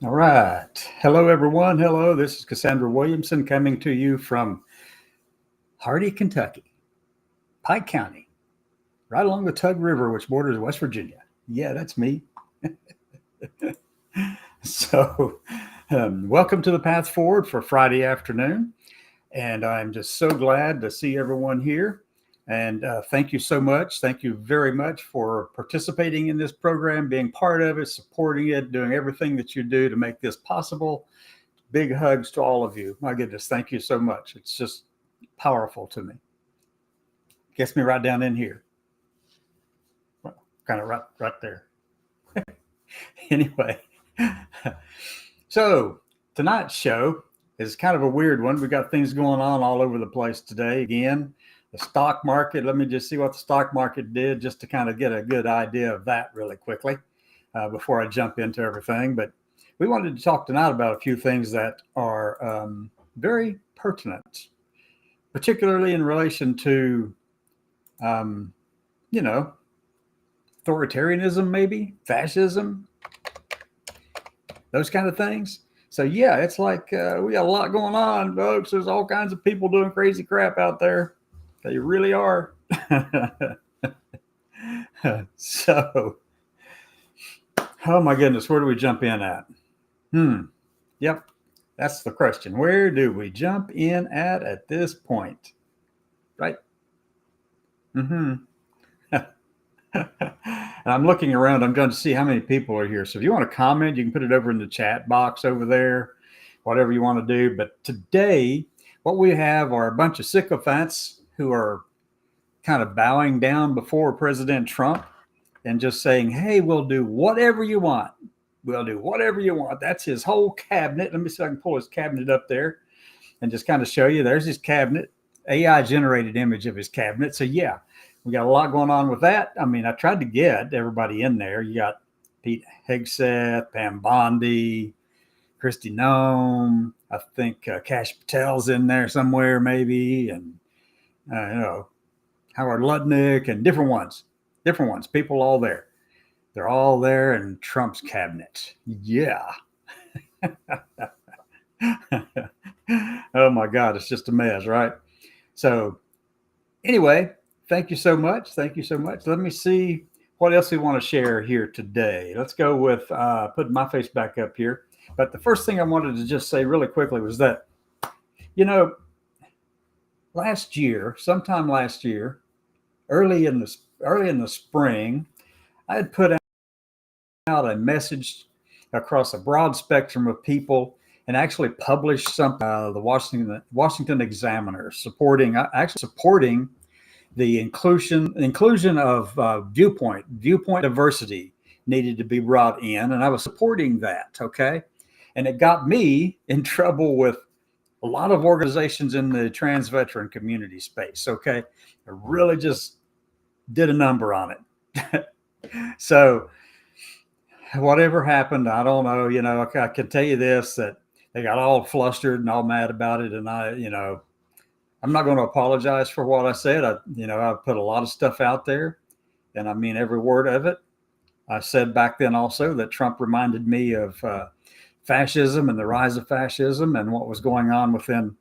All right. Hello, everyone. Hello. This is Cassandra Williamson coming to you from Hardy, Kentucky, Pike County, right along the Tug River, which borders West Virginia. Yeah, that's me. So, welcome to the Path Forward for Friday afternoon. And I'm just so glad to see everyone here. And thank you so much. Thank you very much for participating in this program, being part of it, supporting it, doing everything that you do to make this possible. Big hugs to all of you. My goodness, thank you so much. It's just powerful to me. Gets me right down in here. Well, kind of right there. Anyway, so tonight's show is kind of a weird one. We got things going on all over the place today. Again, the stock market. Let me just see what the stock market did just to kind of get a good idea of that really quickly before I jump into everything. But we wanted to talk tonight about a few things that are very pertinent, particularly in relation to, authoritarianism, maybe fascism, those kind of things. So yeah, it's like we got a lot going on, folks. There's all kinds of people doing crazy crap out there. They really are. So, oh my goodness, where do we jump in at? Yep, that's the question. Where do we jump in at this point? Right? And I'm looking around. I'm going to see how many people are here. So if you want to comment, you can put it over in the chat box over there, whatever you want to do. But today, what we have are a bunch of sycophants who are kind of bowing down before President Trump and just saying, hey, we'll do whatever you want. We'll do whatever you want. That's his whole cabinet. Let me see if I can pull his cabinet up there and just kind of show you. There's his cabinet, AI generated image of his cabinet. So yeah, we got a lot going on with that. I mean, I tried to get everybody in there. You got Pete Hegseth, Pam Bondi, Kristi Noem. I think Kash Patel's in there somewhere maybe. And Howard Lutnick and different ones, people all there. They're all there in Trump's cabinet. Yeah. Oh my God, it's just a mess, right? So anyway, thank you so much. Thank you so much. Let me see what else we want to share here today. Let's go with putting my face back up here. But the first thing I wanted to just say really quickly was that, sometime last year, early in the spring, I had put out a message across a broad spectrum of people and actually published something, the Washington Examiner, supporting the inclusion of viewpoint diversity needed to be brought in, and I was supporting that. Okay, and it got me in trouble with a lot of organizations in the trans veteran community space. Okay, I really just did a number on it. So whatever happened, I don't know. I can tell you this, that they got all flustered and all mad about it, and I'm not going to apologize for what I said. I put a lot of stuff out there, and I mean every word of it. I said back then also that Trump reminded me of fascism and the rise of fascism and what was going on within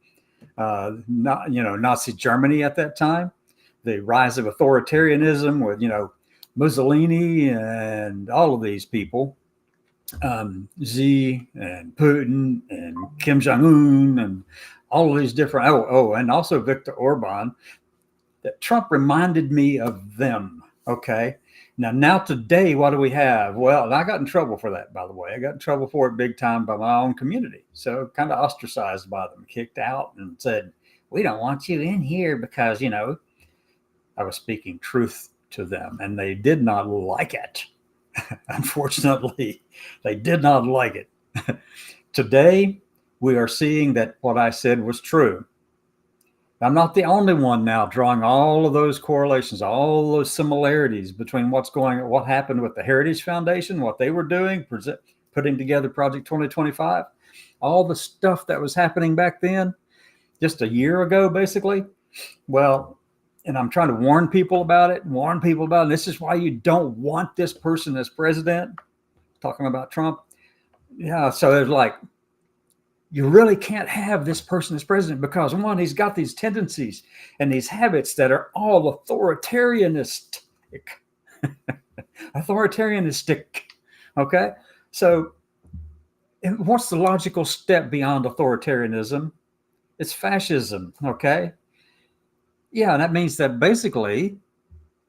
Nazi Germany at that time, the rise of authoritarianism with, Mussolini and all of these people, Xi and Putin and Kim Jong-un and all of these different, and also Viktor Orban, that Trump reminded me of them. Okay. Now today, what do we have? Well, I got in trouble for that, by the way. I got in trouble for it big time by my own community. So kind of ostracized by them, kicked out and said, we don't want you in here because, I was speaking truth to them and they did not like it. Unfortunately, they did not like it. Today, we are seeing that what I said was true. I'm not the only one now drawing all of those correlations, all those similarities between what happened with the Heritage Foundation, what they were doing, putting together Project 2025, all the stuff that was happening back then, just a year ago, basically. Well, and I'm trying to warn people about it. This is why you don't want this person as president, talking about Trump. Yeah, so there's like, you really can't have this person as president because, one, he's got these tendencies and these habits that are all authoritarianistic. Okay? So what's the logical step beyond authoritarianism? It's fascism, okay? Yeah, and that means that basically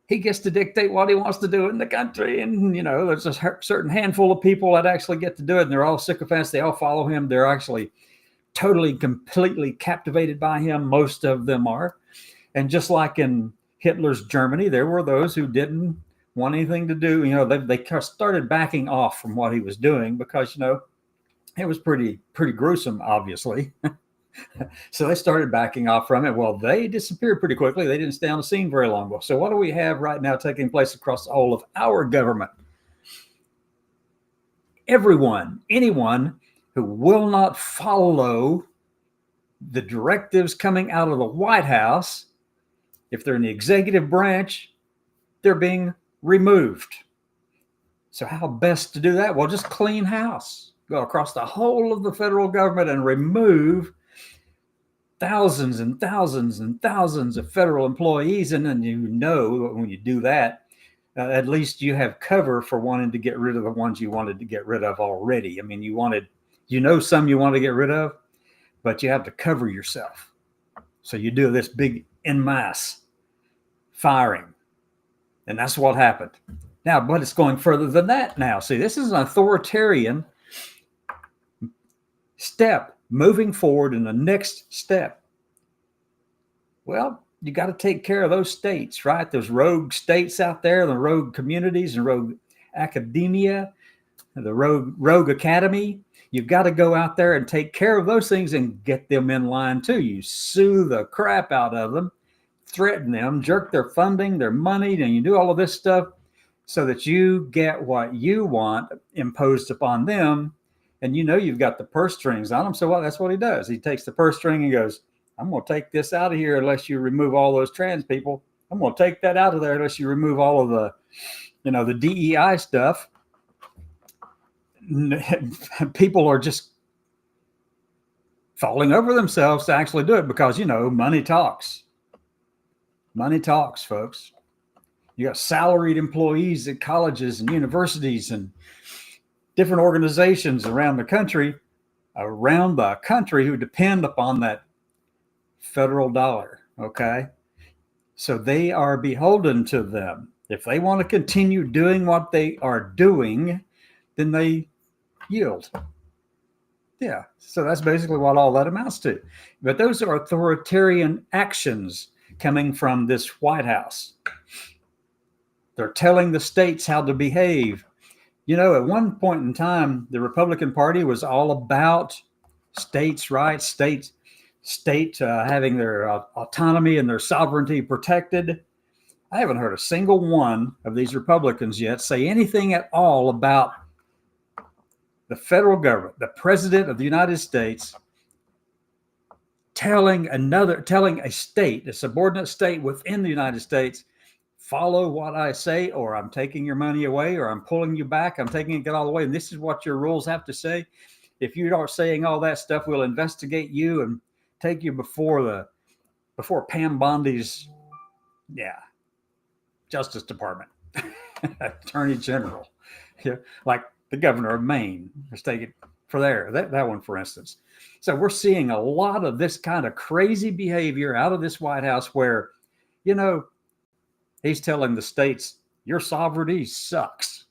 he gets to dictate what he wants to do in the country. And, there's a certain handful of people that actually get to do it. And they're all sycophants. They all follow him. They're actually totally, completely captivated by him. Most of them are. And just like in Hitler's Germany, there were those who didn't want anything to do. They started backing off from what he was doing because, it was pretty gruesome, obviously. So they started backing off from it. Well, they disappeared pretty quickly. They didn't stay on the scene very long. So what do we have right now taking place across the whole of our government? Anyone who will not follow the directives coming out of the White House, if they're in the executive branch, they're being removed. So how best to do that? Well, just clean house. Go across the whole of the federal government and remove thousands and thousands and thousands of federal employees. And then when you do that, at least you have cover for wanting to get rid of the ones you wanted to get rid of already. I mean, some you want to get rid of, but you have to cover yourself. So you do this big en masse firing. And that's what happened. Now, but it's going further than that now. See, this is an authoritarian step moving forward in the next step. Well, you got to take care of those states, right? Those rogue states out there, the rogue communities and rogue academia, the rogue academy. You've got to go out there and take care of those things and get them in line too. You sue the crap out of them, threaten them, jerk their funding, their money, and you do all of this stuff so that you get what you want imposed upon them. And you've got the purse strings on them. So that's what he does. He takes the purse string and goes, I'm going to take this out of here unless you remove all those trans people. I'm going to take that out of there unless you remove all of the, the DEI stuff. People are just falling over themselves to actually do it because, money talks. Money talks, folks. You got salaried employees at colleges and universities and different organizations around the country who depend upon that federal dollar. Okay. So they are beholden to them. If they want to continue doing what they are doing, then they yield. Yeah. So that's basically what all that amounts to. But those are authoritarian actions coming from this White House. They're telling the states how to behave. At one point in time, the Republican Party was all about states' rights, state having their autonomy and their sovereignty protected. I haven't heard a single one of these Republicans yet say anything at all about the federal government, the president of the United States, telling a state, a subordinate state within the United States, follow what I say, or I'm taking your money away, or I'm pulling you back, I'm taking it all away, and this is what your rules have to say. If you aren't saying all that stuff, we'll investigate you and take you before Pam Bondi's Justice Department, Attorney General, like the governor of Maine. Let's take it for that one, for instance. So we're seeing a lot of this kind of crazy behavior out of this White House where, he's telling the states, your sovereignty sucks.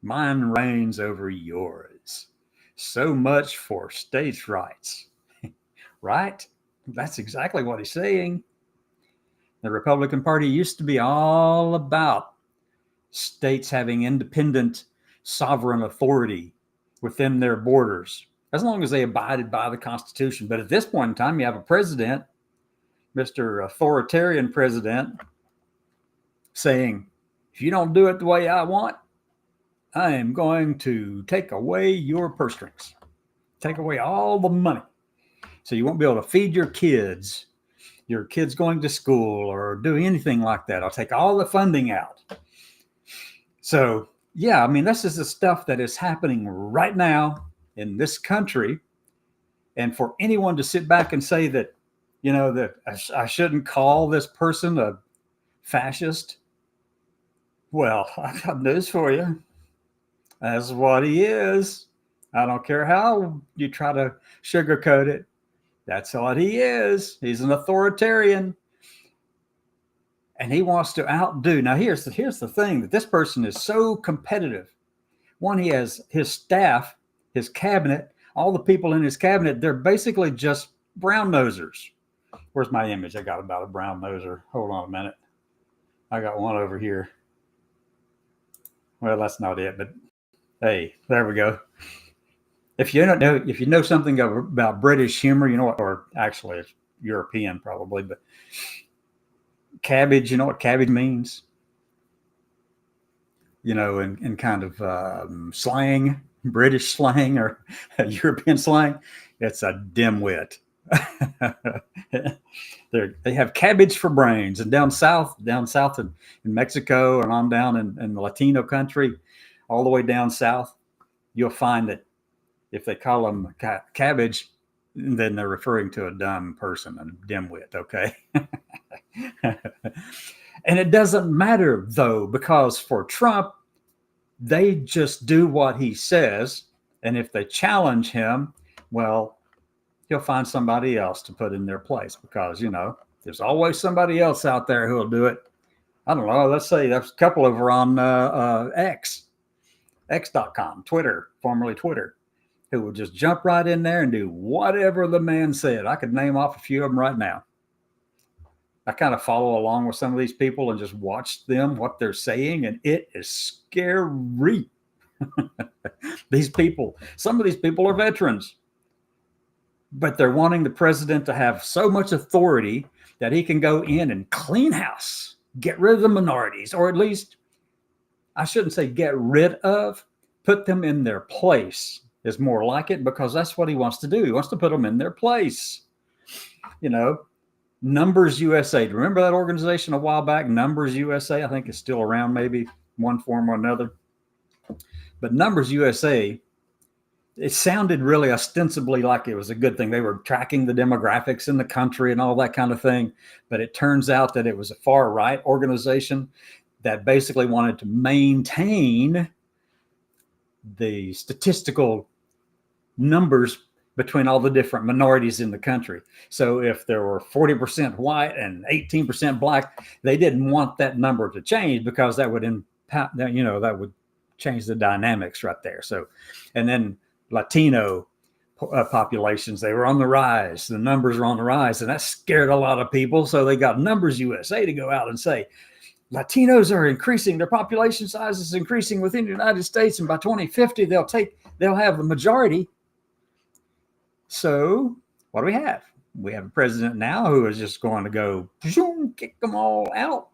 Mine reigns over yours. So much for states' rights. Right? That's exactly what he's saying. The Republican Party used to be all about states having independent sovereign authority within their borders, as long as they abided by the Constitution. But at this point in time, you have a president, Mr. Authoritarian president, saying, if you don't do it the way I want, I am going to take away your purse strings, take away all the money. So you won't be able to feed your kids going to school or do anything like that. I'll take all the funding out. So, yeah, I mean, this is the stuff that is happening right now in this country. And for anyone to sit back and say that, that I shouldn't call this person a fascist, well, I got news for you. That's what he is. I don't care how you try to sugarcoat it. That's what he is. He's an authoritarian. And he wants to outdo. Now, here's the thing, that this person is so competitive. One, he has his staff, his cabinet, all the people in his cabinet, they're basically just brown nosers. Where's my image? I got about a brown noser. Hold on a minute. I got one over here. Well, that's not it, but hey, there we go. If you know something about British humor, or actually it's European probably, but cabbage, you know what cabbage means? In kind of slang, British slang or European slang, it's a dimwit. They have cabbage for brains. And down south in Mexico and on down in the Latino country, all the way down south, you'll find that if they call them cabbage, then they're referring to a dumb person, a dimwit, okay? And it doesn't matter, though, because for Trump, they just do what he says. And if they challenge him, well, he'll find somebody else to put in their place because, there's always somebody else out there who will do it. I don't know. Let's say there's a couple over on X.com, Twitter, formerly Twitter, who will just jump right in there and do whatever the man said. I could name off a few of them right now. I kind of follow along with some of these people and just watch them, what they're saying, and it is scary. Some of these people are veterans, but they're wanting the president to have so much authority that he can go in and clean house, get rid of the minorities, or at least, I shouldn't say get rid of, put them in their place is more like it, because that's what he wants to do. He wants to put them in their place. Numbers USA. Remember that organization a while back? Numbers USA, I think it's still around, maybe one form or another. But Numbers USA, it sounded really ostensibly like it was a good thing. They were tracking the demographics in the country and all that kind of thing. But it turns out that it was a far right organization that basically wanted to maintain the statistical numbers between all the different minorities in the country. So if there were 40% white and 18% black, they didn't want that number to change because that would impact, that would change the dynamics right there. So, and then Latino populations, they were on the rise. The numbers were on the rise, and that scared a lot of people. So they got Numbers USA to go out and say, Latinos are increasing, their population size is increasing within the United States, and by 2050, they'll have the majority. So what do we have? We have a president now who is just going to go kick them all out.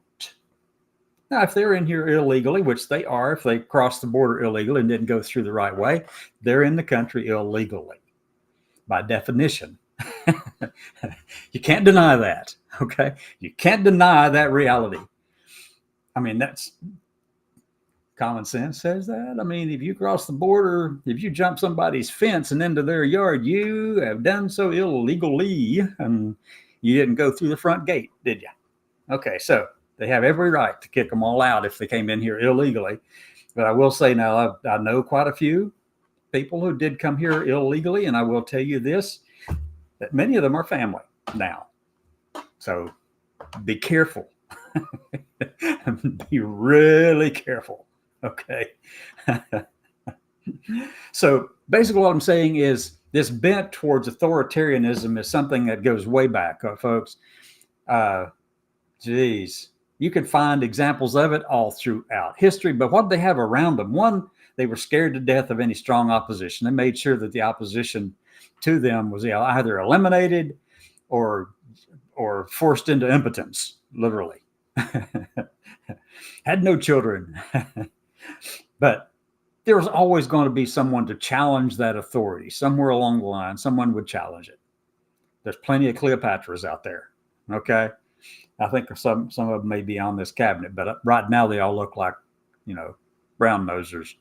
Now, if they're in here illegally, which they are, if they crossed the border illegally and didn't go through the right way, they're in the country illegally by definition. You can't deny that, okay? You can't deny that reality. I mean, that's common sense says that. I mean, if you cross the border, if you jump somebody's fence and into their yard, you have done so illegally, and you didn't go through the front gate, did you? Okay, so they have every right to kick them all out if they came in here illegally. But I will say now, I know quite a few people who did come here illegally, and I will tell you this, that many of them are family now. So be careful. Be really careful. Okay. So basically what I'm saying is this bent towards authoritarianism is something that goes way back, folks. Geez, you can find examples of it all throughout history, but what they have around them, one, they were scared to death of any strong opposition. They made sure that the opposition to them was either eliminated or forced into impotence, literally. Had no children. But there was always going to be someone to challenge that authority. Somewhere along the line, someone would challenge it. There's plenty of Cleopatras out there. Okay. I think some of them may be on this cabinet, but right now they all look like, brown nosers.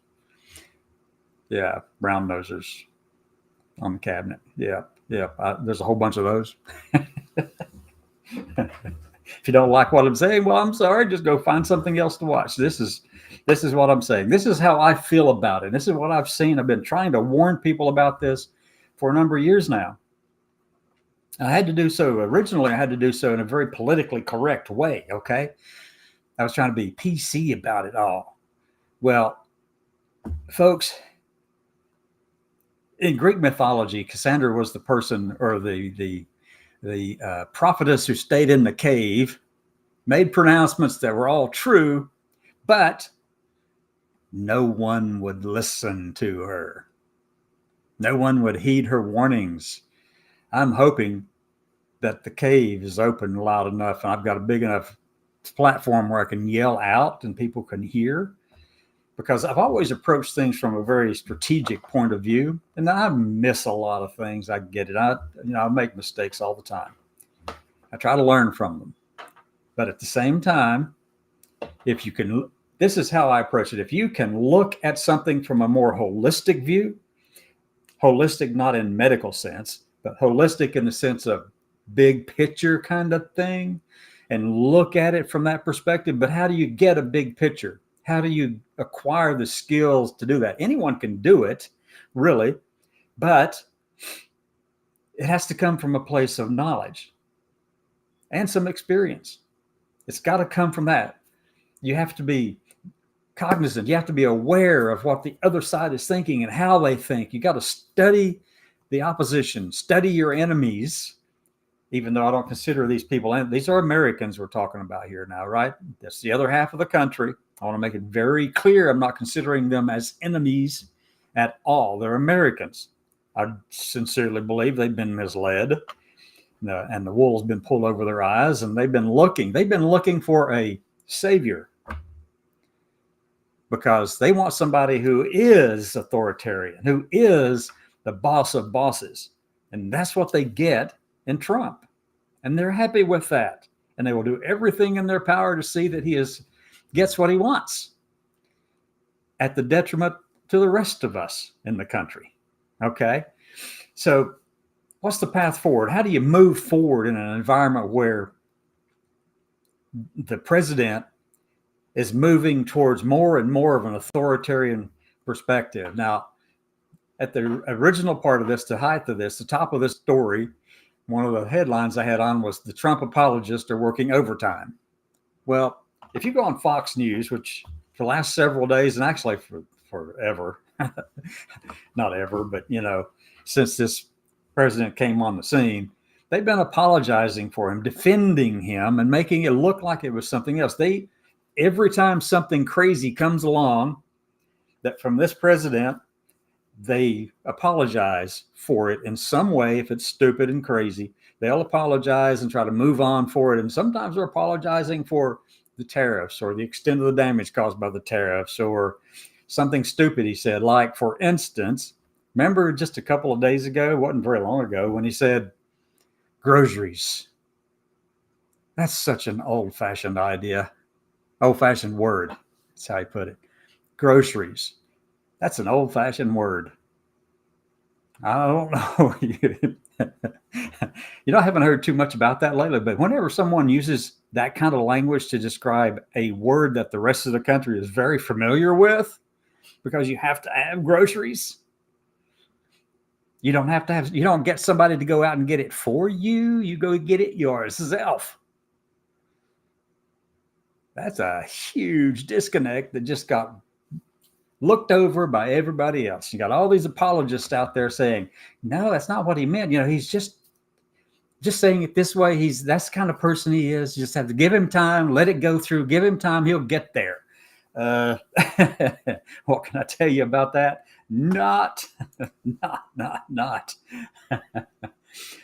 Yeah, brown nosers on the cabinet. Yeah. There's a whole bunch of those. If you don't like what I'm saying, well, I'm sorry. Just go find something else to watch. This is what I'm saying. This is how I feel about it. This is what I've seen. I've been trying to warn people about this for a number of years now. I had to do so. Originally, I had to do so in a very politically correct way, okay? I was trying to be PC about it all. Well, folks, in Greek mythology, Cassandra was the person, or the prophetess who stayed in the cave, made pronouncements that were all true, but no one would listen to her. No one would heed her warnings. I'm hoping that the cave is open loud enough and I've got a big enough platform where I can yell out and people can hear, because I've always approached things from a very strategic point of view, and I miss a lot of things. I get it. I make mistakes all the time. I try to learn from them. But at the same time, if you can, this is how I approach it. If you can look at something from a more holistic view, holistic not in medical sense, but holistic in the sense of big picture kind of thing, and look at it from that perspective. But how do you get a big picture? How do you acquire the skills to do that? Anyone can do it, really, but it has to come from a place of knowledge and some experience. It's got to come from that. You have to be cognizant. You have to be aware of what the other side is thinking and how they think. You got to study the opposition, study your enemies, even though I don't consider these people, and these are Americans we're talking about here now, right? That's the other half of the country. I want to make it very clear. I'm not considering them as enemies at all. They're Americans. I sincerely believe they've been misled, and the wool's been pulled over their eyes, and they've been looking for a savior, because they want somebody who is authoritarian, who is the boss of bosses. And that's what they get in Trump. And they're happy with that. And they will do everything in their power to see that he gets what he wants, at the detriment to the rest of us in the country. Okay? So what's the path forward? How do you move forward in an environment where the president is moving towards more and more of an authoritarian perspective? Now, at the original part of this, the height of this, the top of this story, one of the headlines I had on was "The Trump apologists are working overtime." Well, if you go on Fox News, which for the last several days, and actually for forever, not ever, but since this president came on the scene, they've been apologizing for him, defending him, and making it look like it was something else. Every time something crazy comes along that from this president, they apologize for it in some way. If it's stupid and crazy, they'll apologize and try to move on for it. And sometimes they're apologizing for the tariffs or the extent of the damage caused by the tariffs or something stupid he said. Like, for instance, remember just a couple of days ago, it wasn't very long ago, when he said groceries. That's such an old-fashioned idea. Old-fashioned word. That's how he put it. Groceries. That's an old-fashioned word. I don't know. I haven't heard too much about that lately, but whenever someone uses that kind of language to describe a word that the rest of the country is very familiar with, because you have to have groceries, you don't get somebody to go out and get it for you. You go get it yourself. That's a huge disconnect that just got looked over by everybody else. You got all these apologists out there saying, no, that's not what he meant. He's just saying it this way. That's the kind of person he is. You just have to give him time, let it go through, give him time. He'll get there. What can I tell you about that? Not.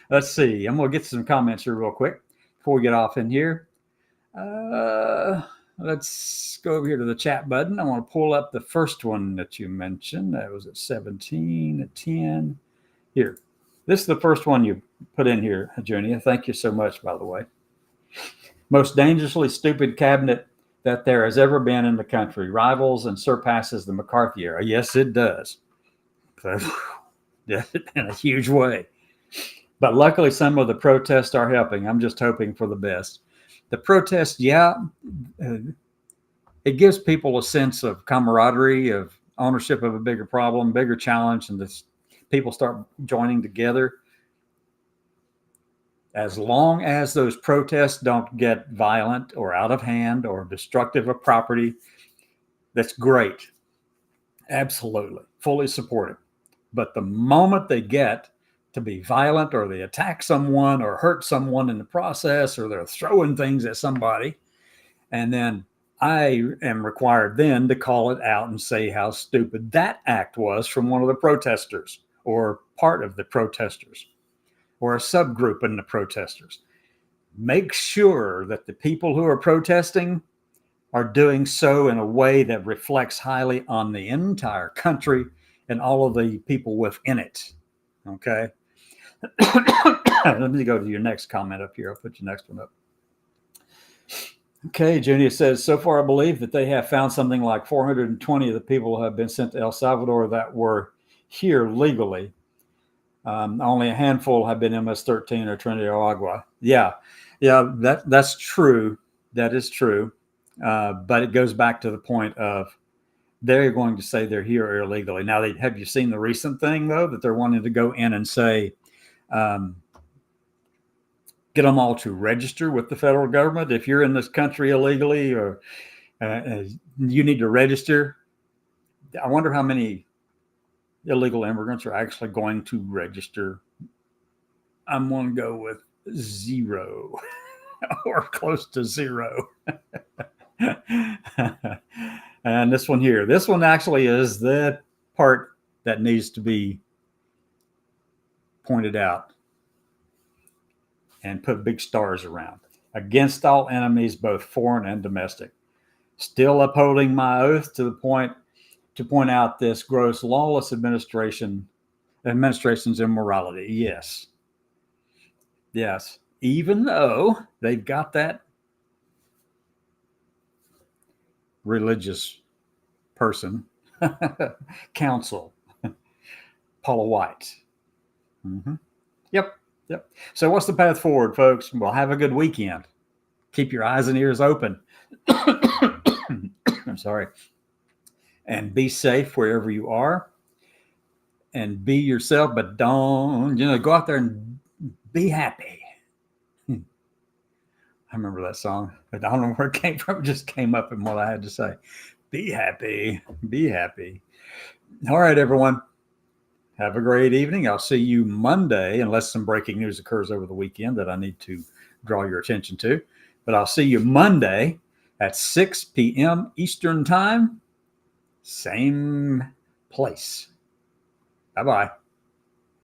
Let's see. I'm going to get some comments here real quick before we get off in here. Let's go over here to the chat button. I want to pull up the first one that you mentioned. That was at 17, at 10. Here. This is the first one you put in here, Junia. Thank you so much, by the way. Most dangerously stupid cabinet that there has ever been in the country. Rivals and surpasses the McCarthy era. Yes, it does. In a huge way. But luckily, some of the protests are helping. I'm just hoping for the best. The protests, it gives people a sense of camaraderie, of ownership of a bigger problem, bigger challenge, and people start joining together. As long as those protests don't get violent or out of hand or destructive of property, that's great. Absolutely. Fully supported. But the moment they get to be violent, or they attack someone or hurt someone in the process, or they're throwing things at somebody, and then I am required then to call it out and say how stupid that act was from one of the protesters, or part of the protesters, or a subgroup in the protesters. Make sure that the people who are protesting are doing so in a way that reflects highly on the entire country and all of the people within it. Okay. Let me go to your next comment up here. I'll put your next one up. Okay, Junia says, so far I believe that they have found something like 420 of the people who have been sent to El Salvador that were here legally. Only a handful have been MS-13 or Trinidad or Agua. Yeah, that's true. That is true. But it goes back to the point of they're going to say they're here illegally. Now, have you seen the recent thing, though, that they're wanting to go in and say, get them all to register with the federal government? If you're in this country illegally, or you need to register. I wonder how many illegal immigrants are actually going to register. I'm going to go with 0 or close to 0. And this one here, this one actually is the part that needs to be pointed out and put big stars around. Against all enemies, both foreign and domestic. Still upholding my oath to the point to point out this gross lawless administration's immorality. Yes. Even though they've got that religious person, counsel, Paula White. Mm-hmm. Yep. So what's the path forward, folks? Well, have a good weekend. Keep your eyes and ears open. I'm sorry. And be safe wherever you are. And be yourself, but don't, go out there and be happy. I remember that song, but I don't know where it came from. It just came up in what I had to say. Be happy. Be happy. All right, everyone. Have a great evening. I'll see you Monday, unless some breaking news occurs over the weekend that I need to draw your attention to. But I'll see you Monday at 6 p.m. Eastern Time. Same place. Bye-bye.